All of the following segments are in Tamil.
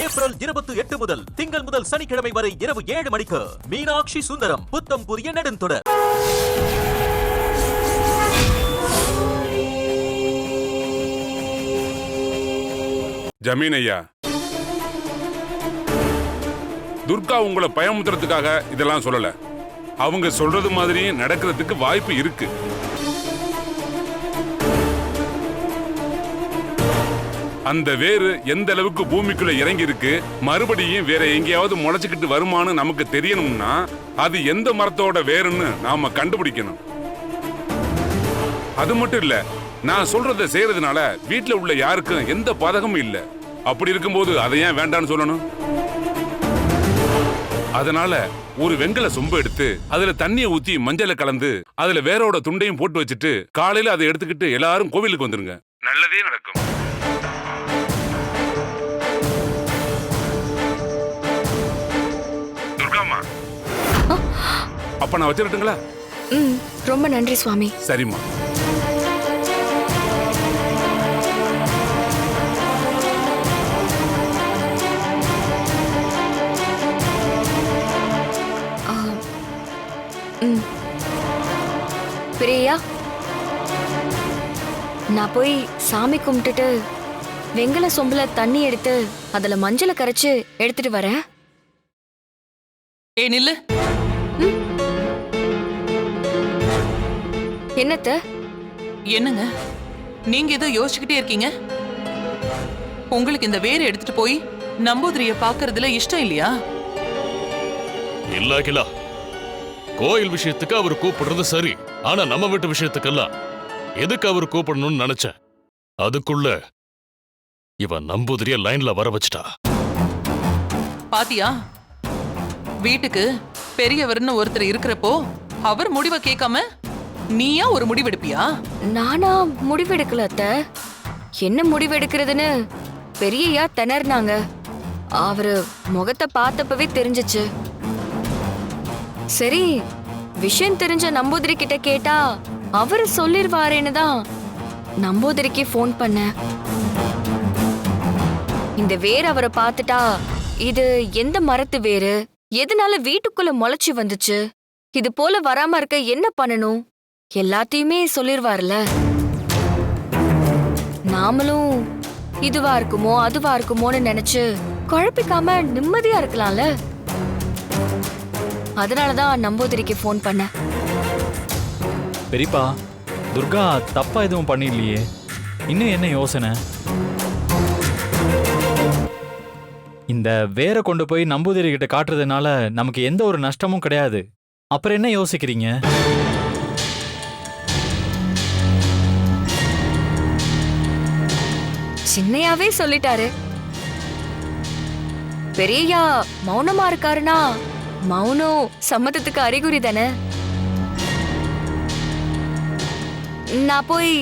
ஏப்ரல் 28 முதல் திங்கள் முதல் சனிக்கிழமை வரை இரவு 7 மணிக்கு மீனாட்சி சுந்தரம் புத்தம் புதிய நெடுந்தொடர். ஜமீன் ஐயா, துர்கா உங்களை பயமுத்துறதுக்காக இதெல்லாம் சொல்லல. அவங்க சொல்றது மாதிரி நடக்கிறதுக்கு வாய்ப்பு இருக்கு. அந்த வேறு எந்த அளவுக்கு பூமிக்குள்ள இறங்கி இருக்கு, மறுபடியும் வேற எங்கேயாவது முளைச்சுக்கிட்டு வருமானு நமக்கு தெரியணும்னா அது எந்த மரத்தோட வேறுன்னு நாம கண்டுபிடிக்கணும். அது மட்டும் இல்ல, நான் சொல்றதை செய்யறதுனால வீட்டுல உள்ள யாருக்கும் எந்த பாதகமும் இல்ல. அப்படி இருக்கும்போது அதை ஏன் வேண்டான்னு சொல்லணும்? அதனால ஒரு வெங்கல சொம்பு எடுத்து அதுல தண்ணியை ஊத்தி மஞ்சளை கலந்து அதுல வேரோட துண்டையும் போட்டு வச்சுட்டு காலையில அதை எடுத்துக்கிட்டு எல்லாரும் கோவிலுக்கு வந்துருங்க. நல்லதே நடக்கும். துர்காமா, அப்ப நான் வச்சிருட்டுங்களா? ரொம்ப நன்றி சுவாமி. சரிம்மா. பிரியா, நான் போய் சாமி கும்பிட்டுட்டு வெங்கல சொம்புல தண்ணி எடுத்து அதுல மஞ்சளை கரைச்சு எடுத்துட்டு வரேன். ஏ நில்லு. என்னத்த? என்னங்க நீங்க ஏதோ யோசிச்சுக்கிட்டே இருக்கீங்க? உங்களுக்கு இந்த வேரை எடுத்துட்டு போய் நம்பூதிரிய பாக்குறதுல இஷ்டம் இல்லையா? இல்ல கிலா, கோயில் விஷயத்துக்கு அவர் கூப்பிடுறது சரி. ஆனா நம்ம வீட்டு விஷயத்துக்கெல்லாம் எதுக்கு அவர் கூப்பிடணும்னு நினைச்சேன். அதுக்குள்ள இவன் நம்பூதிரிய லைன்ல வர வச்சுட்டா. பாத்தியா, வீட்டுக்கு பெரியவர்னு ஒருத்தர் இருக்கிறப்போ அவர் முடிவை கேட்காம நீயா ஒரு முடிவெடுப்பியா? நானா முடிவெடுக்கல அத்த. என்ன முடிவெடுக்கிறதுன்னு பெரியயா திணறினாங்க. அவரு முகத்தை பார்த்தப்பவே தெரிஞ்சிச்சு. சரி, விஷயம் தெரிஞ்ச நம்பூதிரி கிட்ட கேட்டா அவரு சொல்லிருவாரேன்னு தான் நம்பூதிரிக்கு போன் பண்ண. இந்த வேர் அவரை பார்த்துட்டா இது எந்த மரத்து வேறு, எதனால வீட்டுக்குள்ள முளைச்சு வந்துச்சு, இது போல வராம இருக்க என்ன பண்ணணும் எல்லாத்தையுமே சொல்லிருவார்ல. நாமளும் இதுவா இருக்குமோ அதுவா இருக்குமோன்னு நினைச்சு குழப்பிக்காம நிம்மதியா இருக்கலாம்ல. அதனாலதான் நம்பூதிரிக்கு போன் பண்ண. பெரியப்பா, துர்கா தப்பா எதுவும் பண்ணிடலையே, இன்னும் என்ன யோசனை? இந்த வேற கொண்டு போய் நம்பூதிரி கிட்ட காட்டுறதுனால நமக்கு எந்த ஒரு நஷ்டமும் கிடையாது. அப்புறம் என்ன யோசிக்கிறீங்க? சின்னையாவே சொல்லிட்டாரு. பெரியயா மௌனமா இருக்காருன்னா மௌனம் சம்மதத்துக்கு அறிகுறி தானே. நான் போய்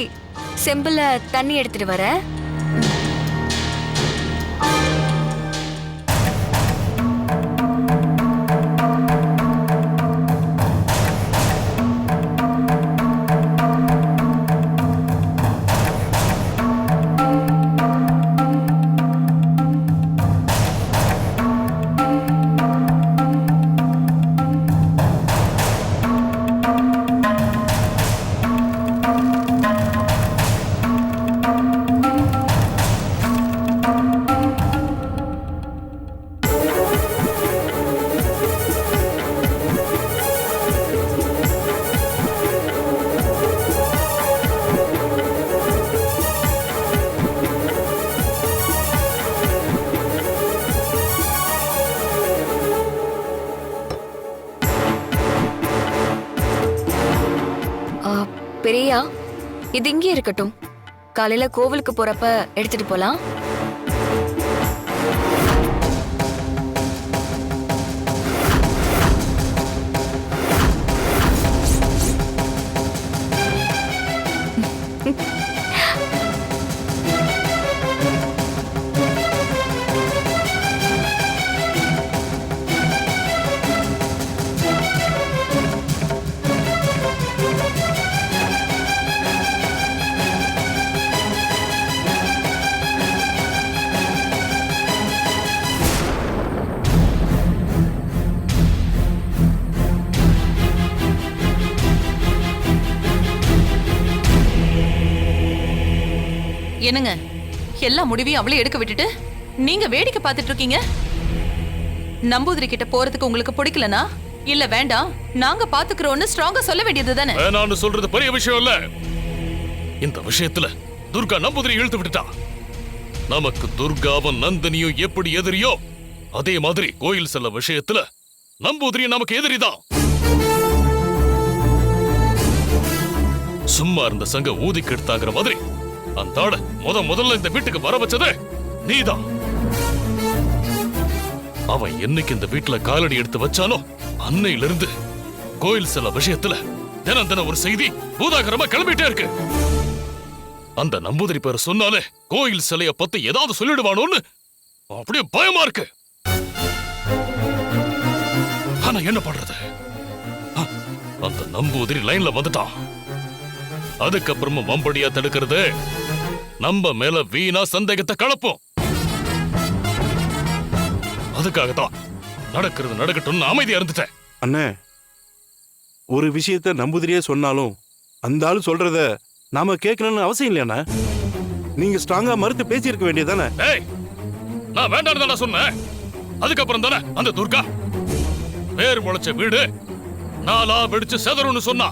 செம்புல தண்ணி எடுத்துட்டு வரேன். பெரியா, இது இங்கே இருக்கட்டும். காலையில கோவிலுக்கு போறப்ப எடுத்துட்டு போலாம். என்னங்க எல்லா முடிவையும் அவளே எடுக்க விட்டுட்டு நீங்க வேடிக்கை பார்த்துட்டு இருக்கீங்க? நம்பூதிரி கிட்ட போறதுக்கு உங்களுக்கு பிடிக்கலனா இல்ல வேண்டாம் நாங்க பாத்துக்கிறோம்னு ஸ்ட்ராங்கா சொல்ல வேண்டியது தானே? வேணான்னு சொல்றது பெரிய விஷயம் இல்ல. இந்த விஷயத்துல துர்கா நம்பூதிரி இழுத்து விட்டுட்டா. நமக்கு துர்காவும் நந்தினியும் எப்படி எதிரியோ அதே மாதிரி கோயில் செல்ல விஷயத்துல நம்பூதிரி நமக்கு எதிரிதான். சும்மா இருந்த சங்க ஊதிக்கு எடுத்தாங்கிற மாதிரி அந்த ஆள முதல்ல இந்த வீட்டுக்கு வர வச்சதே நீதான். அவன் என்னைக்கு இந்த வீட்டுல காலடி எடுத்து வச்சானோ அன்னையிலிருந்து கோயில் செல்ல விஷயத்துல தினம் ஒரு செய்தி பூதாகரமா கிளம்பிட்டே இருக்கு. அந்த நம்பூதிரி பேரை சொன்னாலே கோயில் சிலைய பத்தி ஏதாவது சொல்லிடுவானோன்னு அப்படியே பயமா இருக்கு. ஆனா என்ன பண்றது? அந்த நம்பூதிரி லைன்ல வந்துட்டான். அதுக்கப்புறமா வம்படியா தடுக்கிறது நம்ம மேல வீணா சந்தேகத்தை கலப்போம். அதுக்காகத்தான் நடக்கிறது நடக்கட்டும்னு அமைதியா இருந்துட்டேன். அண்ணே, ஒரு விஷயத்த நம்புதிரியே சொன்னாலும் அந்த ஆளு சொல்றத நாம கேட்கணும்னு அவசியம் இல்லையாண்ணா. நீங்க ஸ்ட்ராங்கா மறுத்து பேசியிருக்க வேண்டியதானே? ஏய், நான் வேண்டாம் தானே சொன்னேன். அதுக்கப்புறம் தானே அந்த துர்கா வேறு முளைச்ச வீடு நாளா வெடிச்சு செதறுன்னு சொன்னா.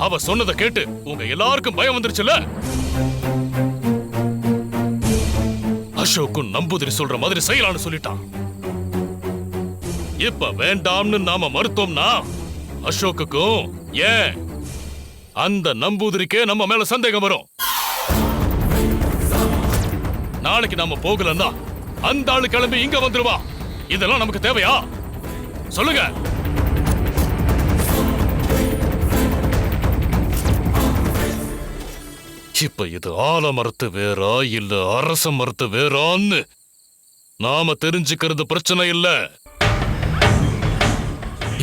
அவ சொன்னதை கேட்டு உங்க எல்லாருக்கும் பயம் வந்துருச்சுல. அசோக்கும் நம்பூதிரி சொல்ற மாதிரி செய்யலான்னு சொல்லிட்டான். இப்ப வேண்டாம்னு நாம மறுத்தோம்னா அசோக்குக்கும் ஏன் அந்த நம்பூதிரிக்கே நம்ம மேல சந்தேகம் வரும். நாளைக்கு நாம போகலன்னா அந்த ஆளு கிளம்பி இங்க வந்துருவா. இதெல்லாம் நமக்கு தேவையா? சொல்லுங்க. இப்ப இது ஆலமரத்து வேறா இல்ல அரச மரத்து வேறான்னு நாம தெரிஞ்சுக்கிறது பிரச்சனை இல்ல.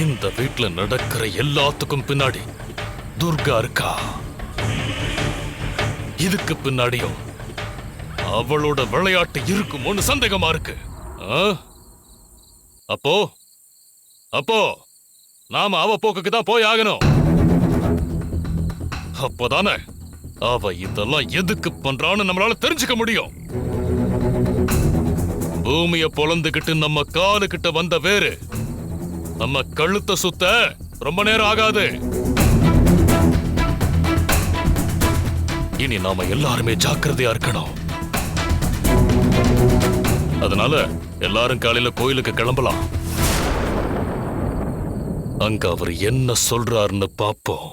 இந்த வீட்டுல நடக்கிற எல்லாத்துக்கும் பின்னாடி துர்கா இருக்கா. இதுக்கு பின்னாடியும் அவளோட விளையாட்டு இருக்குமோன்னு சந்தேகமா இருக்கு. அப்போ அப்போ நாம அவ போக்குக்கு தான் போய் ஆகணும். அப்போதானே அவ இதெல்லாம் எதுக்கு பண்றான்னு நம்மளால தெரிஞ்சுக்க முடியும். பூமிய பொளந்துகிட்டு நம்ம காலு கிட்ட வந்த வேறு நம்ம கழுத்தை சுத்த ரொம்ப நேரம் ஆகாது. இனி நாம எல்லாருமே ஜாக்கிரதையா இருக்கணும். அதனால எல்லாரும் காலையில கோயிலுக்கு கிளம்பலாம். அங்க அவர் என்ன சொல்றாருன்னு பாப்போம்.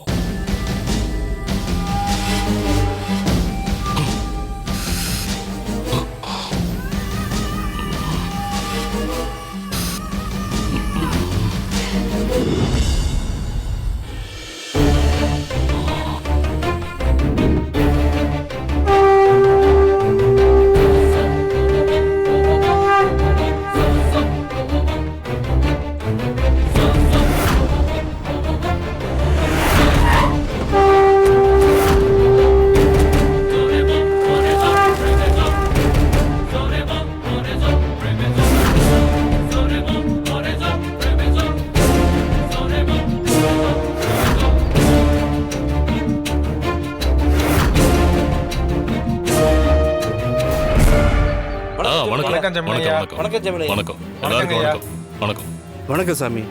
வணக்கம். எல்லாருக்கும் வணக்கம். வணக்கம். வணக்கம் சாமி.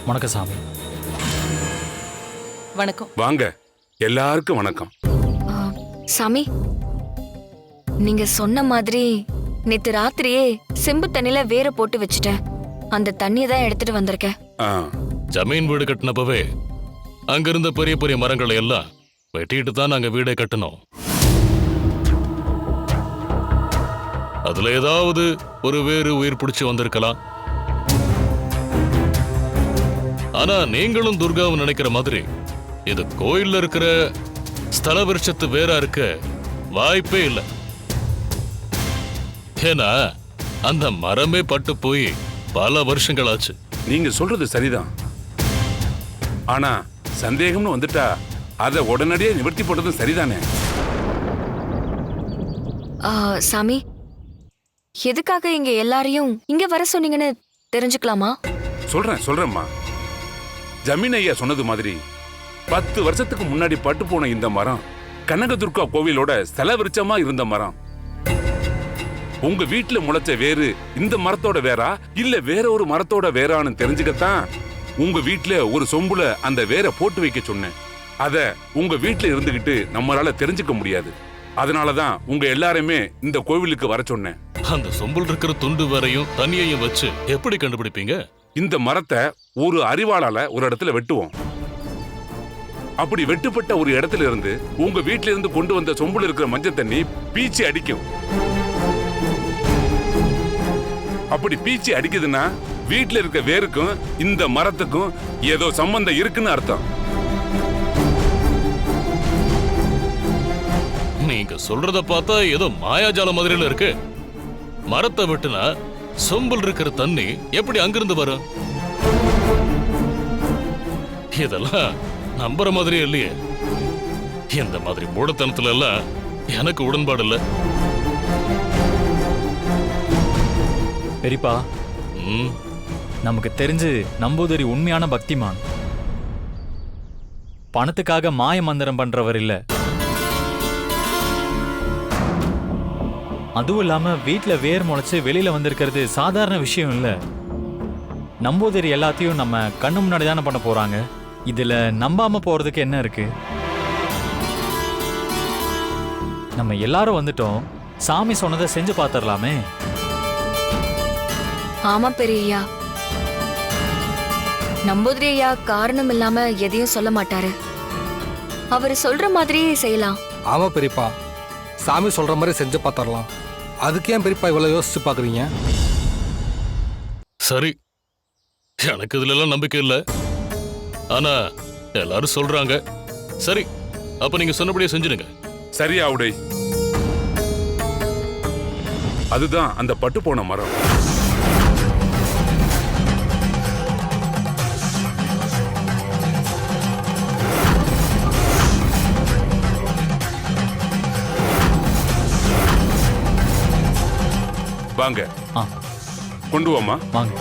வணக்கம் சாமி. வணக்கம். வாங்க, எல்லாருக்கும் வணக்கம். சாமி, நீங்க சொன்ன மாதிரி நேத்து ராத்திரியே செம்பு தண்ணில வேற போட்டு வச்சுட்டேன். அந்த தண்ணியை தான் எடுத்துட்டு வந்திருக்கேன். ஜமீன் வீடு கட்டினப்பவே அங்கிருந்த பெரிய பெரிய மரங்களை எல்லாம் வெட்டிட்டு தான் நாங்க வீடே கட்டணும். அதுல ஏதாவது ஒரு வேறு உயிர் பிடிச்சு வந்திருக்கலாம். ஆனா நீங்களும் துர்காவும் நினைக்கிற மாதிரி இது கோயில்ல இருக்கிற ஸ்தல விருட்சத்து வேறா இருக்க வாய்ப்பே இல்லை. ஏன்னா அந்த மரமே பட்டு போய் பல வருஷங்கள் ஆச்சு. நீங்க சொல்றது சரிதான். ஆனா சந்தேகம்னு வந்துட்டா அதை உடனடியே நிவர்த்தி போட்டதும் சரிதானே? சாமி, எதுக்காக இங்க எல்லாரையும் இங்க வர சொன்னீங்கன்னு தெரிஞ்சுக்கலாமா? சொல்றேம்மா. ஜமீன் ஐயா சொன்னது மாதிரி 10 வருஷத்துக்கு முன்னாடி பட்டு போன இந்த மரம் கனகதுர்கா கோவிலோட ஸ்தலவிருட்சமா இருந்த மரம். உங்க வீட்டுல முளைச்ச வேறு இந்த மரத்தோட வேரா இல்ல வேற ஒரு மரத்தோட வேறான்னு தெரிஞ்சுக்கத்தான் உங்க வீட்டுல ஒரு சொம்புல அந்த வேரை போட்டு வைக்க சொன்னேன். அத உங்க வீட்டுல இருந்துகிட்டு நம்மளால தெரிஞ்சுக்க முடியாது. அதனாலதான் உங்க எல்லாருமே இந்த கோவிலுக்கு வர சொன்னேன். அந்த சொம்புல் இருக்கிற துண்டு வரையும் தண்ணியையும் வச்சு எப்படி கண்டுபிடிப்பீங்க? இந்த மரத்தை ஒரு அரிவாளால ஒரு இடத்துல வெட்டுவோம். அப்படி வெட்டுப்பட்ட ஒரு இடத்துல இருந்து உங்க வீட்டுல இருந்து கொண்டு வந்த சொம்புல இருக்கிற மஞ்சள் தண்ணி பீச்சி அடிக்கும். அப்படி பீச்சி அடிக்குதுன்னா வீட்டுல இருக்க வேருக்கும் இந்த மரத்துக்கும் ஏதோ சம்பந்தம் இருக்குன்னு அர்த்தம். நீங்க சொல்றத பார்த்தா ஏதோ மாயாஜால மாதிரில இருக்கு. மரத்தை வெட்டுனா சொம்புல் இருக்கிற தண்ணி எப்படி அங்கிருந்து வரும்? இதெல்லாம் நம்புற மாதிரியே இல்லையே. இந்த மாதிரி மூடத்தனத்துல எல்லாம் எனக்கு உடன்பாடு இல்ல. பெரியப்பா, நமக்கு தெரிஞ்சு நம்பூதிரி உண்மையான பக்திமான். பணத்துக்காக மாய மந்திரம் பண்றவர் இல்ல. அதுவும் இல்லாம வீட்டுல வேர் முளைச்சு வெளியில வந்திருக்கிறது சாதாரண விஷயம் இல்ல. நம்பூதிரி எல்லாத்தையும் நம்ம கண்ணு முன்னாடி தானே பண்ண போறாங்க. இதுல நம்பாம போறதுக்கு என்ன இருக்கு? நம்ம எல்லாரும் வந்துட்டோம், சாமி சொன்னதை செஞ்சு பாத்திரலாமே. ஆமா பெரியய்யா, நம்பூதிரி ஐயா காரணம் இல்லாம எதையும் சொல்ல மாட்டாரு. அவர் சொல்ற மாதிரியே செய்யலாம். ஆமா பெரியப்பா, சாமி சொல்ற மாதிரி செஞ்சு பார்த்தரலாம். அதுக்கு ஏன் பெரியப்பா இவ்வளவு யோசிச்சு பாக்குறீங்க? சரி, எனக்கு இதுல எல்லாம் நம்பிக்கை இல்ல. ஆனா எல்லாரும் சொல்றாங்க. சரி, அப்ப நீங்க சொன்னபடியே செஞ்சிடுங்க. சரியா உடை? அதுதான் அந்த பட்டு போன மரம். வாங்க, கொண்டு வாமா. வாங்க.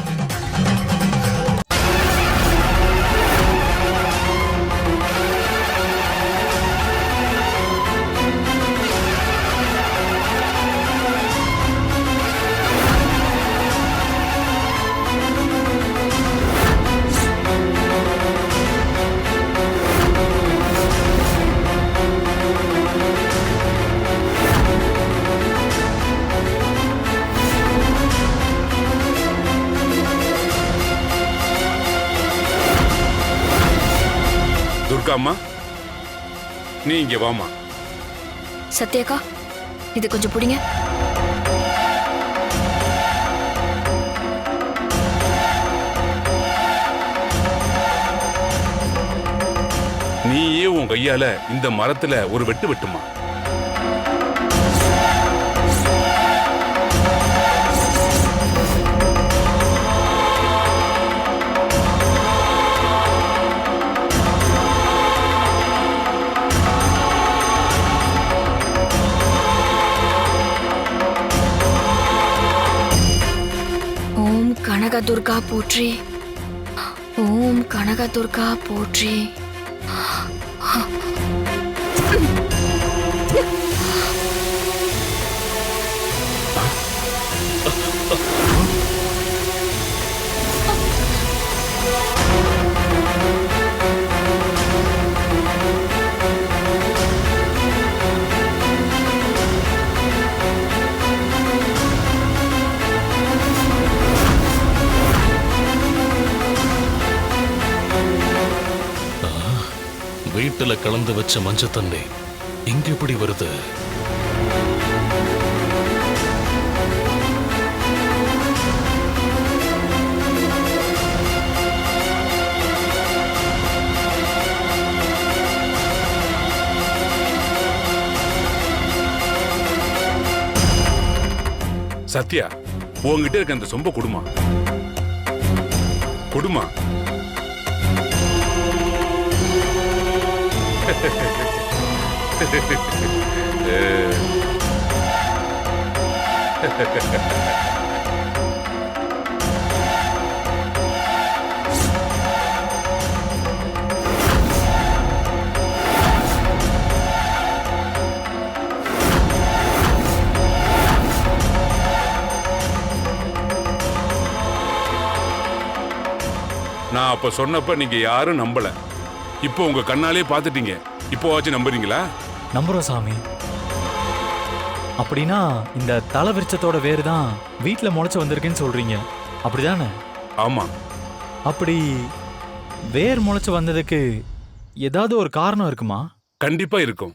துர்காம்மா, நீ இங்க வாமா. சத்யாக்கா, இது கொஞ்சம் பிடிங்க. நீயே உன் கையால இந்த மரத்துல ஒரு வெட்டு வெட்டுமா. கனகதுர்கா போற்றி, ஓம் கனகதுர்கா போற்றி. வீட்டுல கலந்து வச்ச மஞ்சள் தண்ணி இங்க எப்படி வருது? சத்யா, உங்ககிட்ட இருக்க அந்த சொம்ப குடுமா குடுமா. நான் அப்ப சொன்னப்ப நீங்க யாரும் நம்பல. இப்போ உங்க கண்ணாலே பார்த்துட்டீங்க. இப்போவாச்சும் நம்புறீங்களா? நம்புறோம் சாமி. அப்படின்னா இந்த தலை விருட்சத்தோட வேறு தான் வீட்டில் முளைச்சு வந்திருக்குன்னு சொல்றீங்க, அப்படிதானே? ஆமா. அப்படி வேர் முளைச்சு வந்ததுக்கு ஏதாவது ஒரு காரணம் இருக்குமா? கண்டிப்பா இருக்கும்.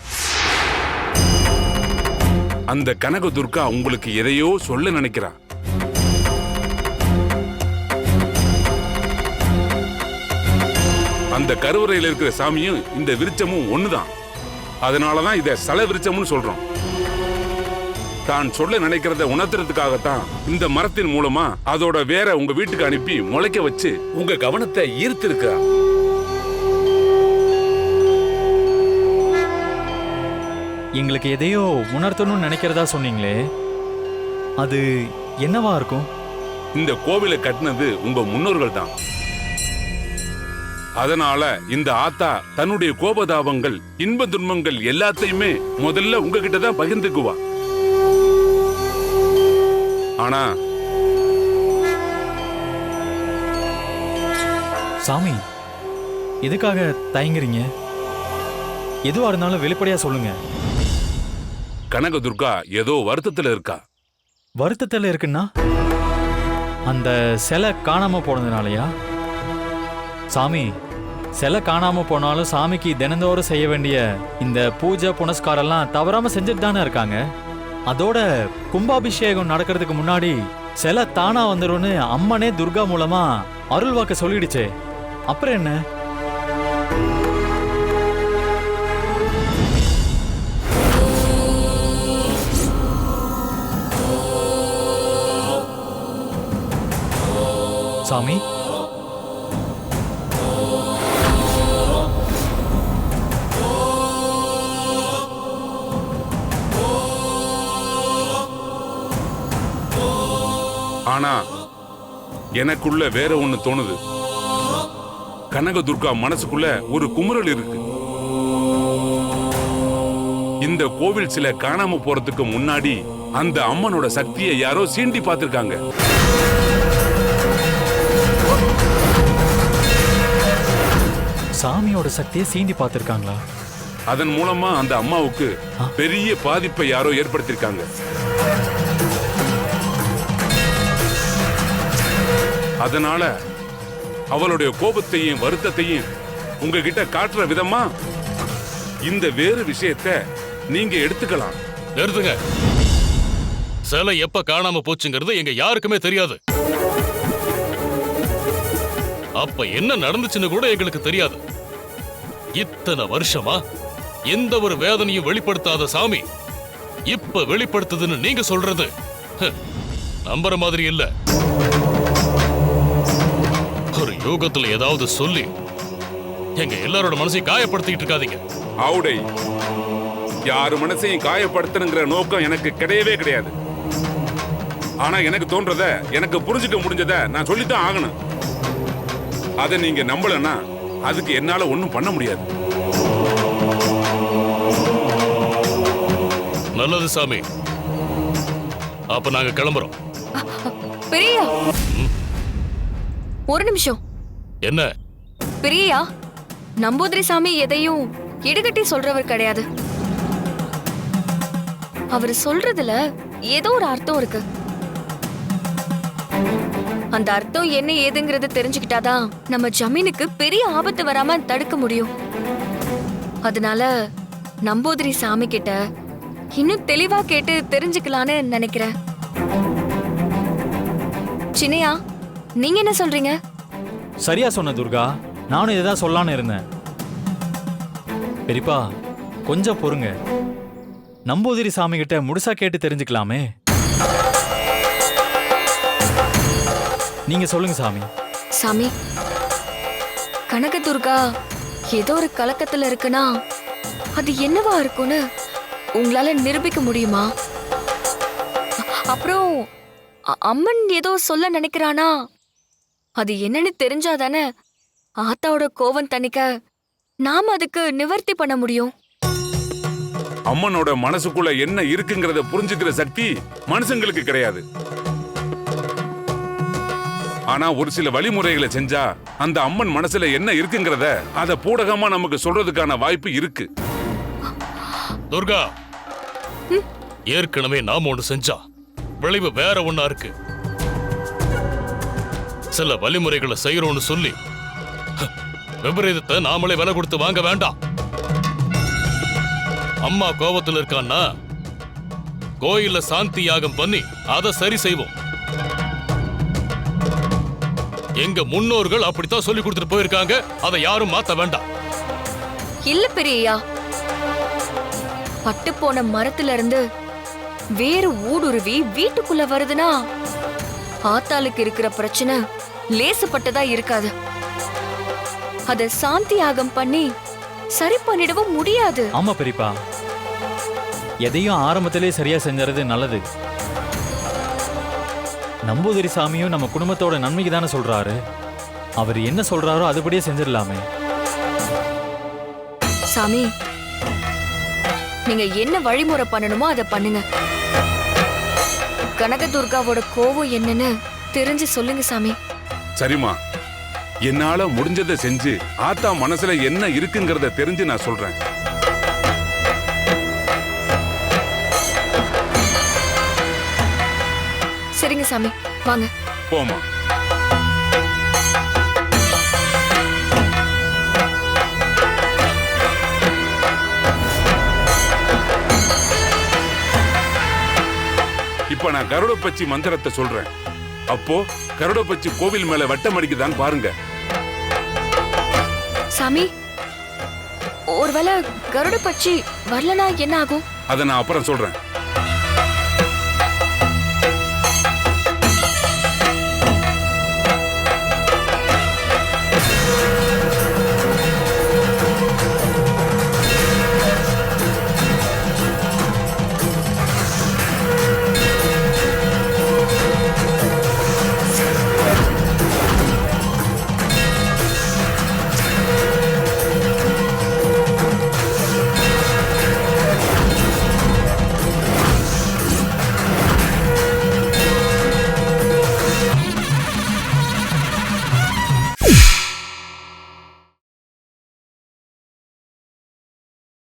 அந்த கனக துர்கா உங்களுக்கு எதையோ சொல்ல நினைக்கிறா. அந்த கருவறையில் இருக்கிற சாமியும் இந்த விருட்சமும் ஒண்ணுதான். அதனாலதான் இத ஸ்தல விருட்சம்னு சொல்றோம். தான் சொல்ல நினைக்கிறத உணர்த்துறதுக்காகத்தான் இந்த மரத்தின் மூலமா அதோட வேற உங்க வீட்டுக்கு அனுப்பி முளைக்க வச்சு உங்க கவனத்தை ஈர்த்திருக்கா. எங்களுக்கு எதையோ உணர்த்தணும்னு நினைக்கிறதா சொன்னீங்களே, அது என்னவா இருக்கும்? இந்த கோவிலை கட்டினது உங்க முன்னோர்கள் தான். அதனால இந்த ஆத்தா தன்னுடைய கோபதாபங்கள், இன்ப துன்பங்கள் எல்லாத்தையுமே முதல்ல உங்ககிட்ட தான் பகிர்ந்துக்குவா. ஆனா சாமி, எதுக்காக தயங்குறீங்க? எதுவா இருந்தாலும் வெளிப்படையா சொல்லுங்க. கனக துர்கா ஏதோ வருத்தத்துல இருக்கா. வருத்தத்தில் இருக்குன்னா அந்த சிலை காணாம போனதுனாலயா? சாமி, சிலை காணாம போனாலும் சாமிக்கு தினந்தோறும் செய்ய வேண்டிய இந்த பூஜை புனஸ்காரெல்லாம் தவறாம செஞ்சுட்டு தானே இருக்காங்க. அதோட கும்பாபிஷேகம் நடக்கிறதுக்கு முன்னாடி சிலை தானா வந்துரும்னு அம்மனே துர்கா மூலமா அருள் வாக்க சொல்லிடுச்சே, அப்புறம் என்ன? சாமி, ஆனா எனக்குள்ள வேற ஒண்ணு தோணுது. கனக துர்கா மனசுக்குள்ள ஒரு குமுறல் இருக்கு. இந்த கோவில் சிலை காணாம போறதுக்கு முன்னாடி அந்த அம்மனோட சக்தியை யாரோ சீண்டி பார்த்திருக்காங்க. சாமியோட சக்தியை சீண்டி பார்த்திருக்காங்களா? அதன் மூலமா அந்த அம்மாவுக்கு பெரிய பாதிப்பை யாரோ ஏற்படுத்திருக்காங்க. அதனால அவளுடைய கோபத்தையும் வருத்தத்தையும் உங்ககிட்ட காட்டுற விதமா இந்த வேறு விஷயத்தை நீங்க எடுத்துக்கலாம். நிறுத்துங்க. சிலை எப்ப காணாம போச்சுங்கிறது எங்க யாருக்குமே தெரியாது. அப்ப என்ன நடந்துச்சுன்னு கூட எங்களுக்கு தெரியாது. இத்தனை வருஷமா எந்த ஒரு வேதனையும் வெளிப்படுத்தாத சாமி இப்ப வெளிப்படுத்துதுன்னு நீங்க சொல்றது நம்புற மாதிரி இல்ல. ஒரு யோகத்துல ஏதாவது சொல்லி எங்க எல்லாரோட மனசையும் காயப்படுத்திட்டு இருக்காதீங்க. ஆவுடை, யாரு மனசையும் காயப்படுத்தணுங்கிற நோக்கம் எனக்கு கிடையவே கிடையாது. ஆனா எனக்கு தோன்றத, எனக்கு புரிஞ்சுக்க முடிஞ்சத நான் சொல்லித்தான் ஆகணும். அதை நீங்க நம்பலன்னா அதுக்கு என்னால ஒண்ணும் பண்ண முடியாது. நல்லது சாமி, அப்ப நாங்க கிளம்புறோம். பெரியா, ஒரு நிமிஷம். என்ன? பெரியா, நம்பூதிரி சாமி எதையும் இடுகட்டி சொல்றவர் கிடையாது. அவர் சொல்றதுல ஏதோ ஒரு அர்த்தம் இருக்கு. அந்த அர்த்தம் என்ன ஏதுங்கிறது தெரிஞ்சுக்கிட்டாதான் நம்ம ஜமீனுக்கு பெரிய ஆபத்து வராம தடுக்க முடியும். அதனால நம்பூதிரி சாமி கிட்ட இன்னும் தெளிவா கேட்டு தெரிஞ்சுக்கலான்னு நினைக்கிறேன். சின்னையா, நீங்க என்ன சொல்றீங்க? சரியா சொன்ன துர்கா, நானும் இதைதான் சொல்லலான்னு இருந்தேன். பெரியப்பா, கொஞ்சம் பொறுங்க. நம்பூதிரி சாமி கிட்ட முழுசா கேட்டு தெரிஞ்சுக்கலாமே. நீங்க சொல்லுங்க சாமி. சாமி, கனகதுர்கா ஏதோ ஒரு கலக்கத்துல இருக்குன்னா அது என்னவா இருக்கும்னு உங்களால நிரூபிக்க முடியுமா? அப்புறம் அம்மன் ஏதோ சொல்ல நினைக்கிறானா, அது என்னன்னு தெரிஞ்சாதானே ஆத்தாவோட கோவம் தணிக்க நாம அதுக்கு நிவர்த்தி பண்ண முடியும். அம்மனோட மனசுக்குள்ள என்ன இருக்குங்கிறத புரிஞ்சுக்கிற சக்தி மனுஷங்களுக்கு கிடையாது. ஆனா ஒரு சில வழிமுறைகளை செஞ்சா அந்த அம்மன் மனசுல என்ன இருக்குங்கிறத அத பூடகமா நமக்கு சொல்றதுக்கான வாய்ப்பு இருக்கு. துர்கா, ஏற்கனவே நாம ஒண்ணு செஞ்சா விளைவு வேற ஒண்ணா இருக்கு. சில வழிமுறைகளை செய்யறோம்னு சொல்லி விபரீதத்தை நாமளே விலை கொடுத்து வாங்க வேண்டாம். அம்மா கோபத்தில் இருக்கான்னா கோயில்ல சாந்தி யாகம் பண்ணி அதை சரி செய்வோம். எங்க முன்னோர்கள் அப்படித்தான் சொல்லி கொடுத்துட்டு போயிருக்காங்க. அதை யாரும் மாத்த வேண்டாம். இல்ல பெரியய்யா, பட்டு போன மரத்துல இருந்து வேறு ஊடுருவி வீட்டுக்குள்ள வருதுன்னா ஆத்தாளுக்கு இருக்கிற பிரச்சனை லேசுப்பட்டதா இருக்காது. அத சாந்தி யாகம் பண்ணி சரி பண்ணிடவும் முடியாது. ஆமா பெரியப்பா, எதையும் ஆரம்பத்திலே சரியா செஞ்சறது நல்லது. நம்பூதிரி சாமியும் நம்ம குடும்பத்தோட நன்மைக்கு தானே சொல்றாரு. அவர் என்ன சொல்றாரோ அதுபடியே செஞ்சிடலாமே. சாமி, நீங்க என்ன வழிமுறை பண்ணணுமோ அதை பண்ணுங்க. கனகதுர்காவோட கோவம் என்னன்னு தெரிஞ்சு சொல்லுங்க சாமி. சரிம்மா, என்னால முடிஞ்சதை செஞ்சு ஆத்தா மனசுல என்ன இருக்குங்கிறத தெரிஞ்சு நான் சொல்றேன். சரிங்க சாமி, வாங்க போமா. இப்ப நான் கருடப்பச்சி மந்திரத்தை சொல்றேன். அப்போ கருடப்பச்சி கோவில் மேல வட்டம் அடிக்குதான் பாருங்க. சாமி, ஒருவேளை கருட பட்சி வரலனா என்ன ஆகும்? அதை நான் அப்புறம் சொல்றேன்.